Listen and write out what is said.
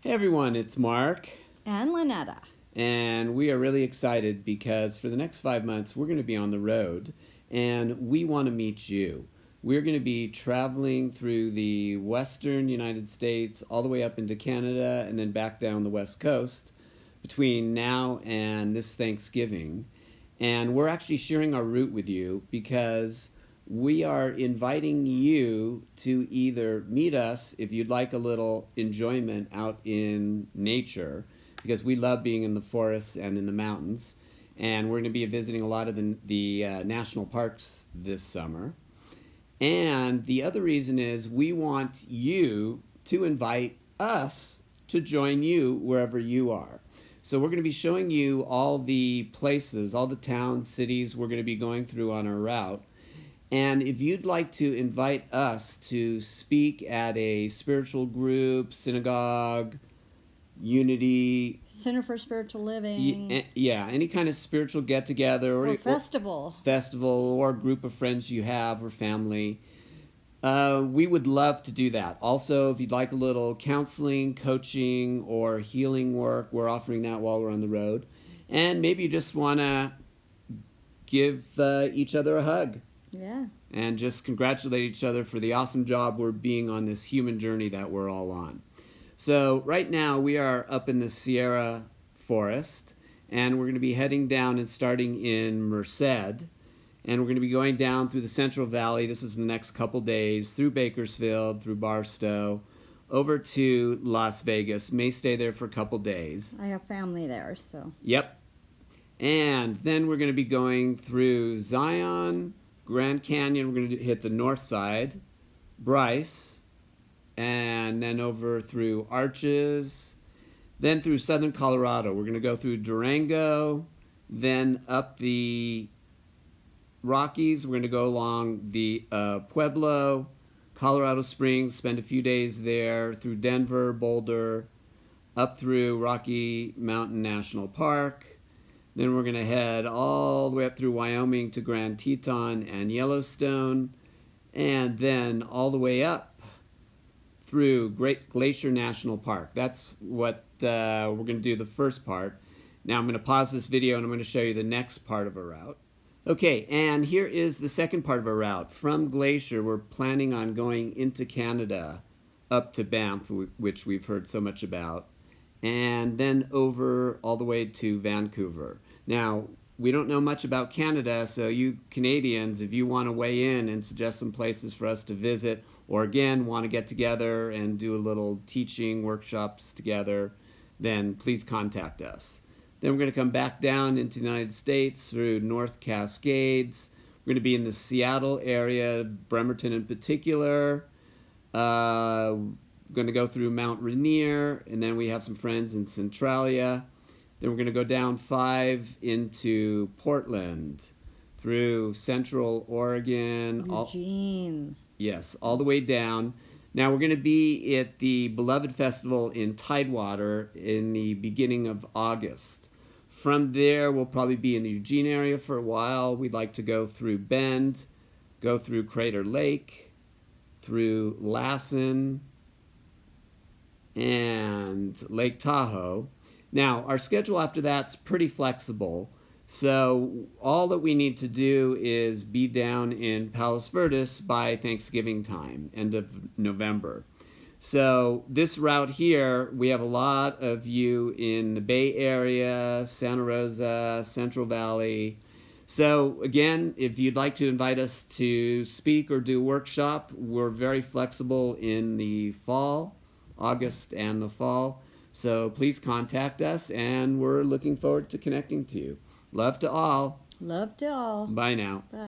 Hey everyone, it's Mark. And Lynetta. And we are really excited because for the next 5 months we're going to be on the road and we want to meet you. We're going to be traveling through the western United States all the way up into Canada and then back down the west coast between now and this Thanksgiving. And we're actually sharing our route with you because we are inviting you to either meet us if you'd like a little enjoyment out in nature, because we love being in the forests and in the mountains, and we're going to be visiting a lot of the national parks this summer. And the other reason is we want you to invite us to join you wherever you are. So we're going to be showing you all the places, all the towns, cities we're going to be going through on our route. And if you'd like to invite us to speak at a spiritual group, synagogue, unity, Center for Spiritual Living. yeah, any kind of spiritual get-together or festival or group of friends you have or family, we would love to do that. Also, if you'd like a little counseling, coaching, or healing work, we're offering that while we're on the road. And maybe you just want to give each other a hug. Yeah. And just congratulate each other for the awesome job we're being on this human journey that we're all on. So right now we are up in the Sierra Forest, and we're going to be heading down and starting in Merced, and we're going to be going down through the Central Valley. This is the next couple days, through Bakersfield, through Barstow, over to Las Vegas. May stay there for a couple days. I have family there, so. Yep. And then we're going to be going through Zion, Grand Canyon. We're going to hit the north side, Bryce, and then over through Arches, then through southern Colorado. We're going to go through Durango, then up the Rockies. We're going to go along the Pueblo, Colorado Springs, spend a few days there, through Denver, Boulder, up through Rocky Mountain National Park. Then we're going to head all the way up through Wyoming to Grand Teton and Yellowstone, and then all the way up through Great Glacier National Park. That's what we're going to do the first part. Now I'm going to pause this video and I'm going to show you the next part of our route. Okay, and here is the second part of our route. From Glacier, we're planning on going into Canada, up to Banff, which we've heard so much about, and then over all the way to Vancouver. Now, we don't know much about Canada, so you Canadians, if you want to weigh in and suggest some places for us to visit, or again, want to get together and do a little teaching workshops together, then please contact us. Then we're going to come back down into the United States through North Cascades. We're going to be in the Seattle area, Bremerton in particular. Going to go through Mount Rainier, and then we have some friends in Centralia. Then we're going to go down 5 into Portland, through Central Oregon. Eugene. Yes, all the way down. Now we're going to be at the Beloved Festival in Tidewater in the beginning of August. From there, we'll probably be in the Eugene area for a while. We'd like to go through Bend, go through Crater Lake, through Lassen, and Lake Tahoe. Now, our schedule after that's pretty flexible, so all that we need to do is be down in Palos Verdes by Thanksgiving time, end of November. So this route here, we have a lot of you in the Bay Area, Santa Rosa, Central Valley. So again, if you'd like to invite us to speak or do a workshop, we're very flexible in the fall, August and the fall. So please contact us, and we're looking forward to connecting to you. Love to all. Love to all. Bye now. Bye.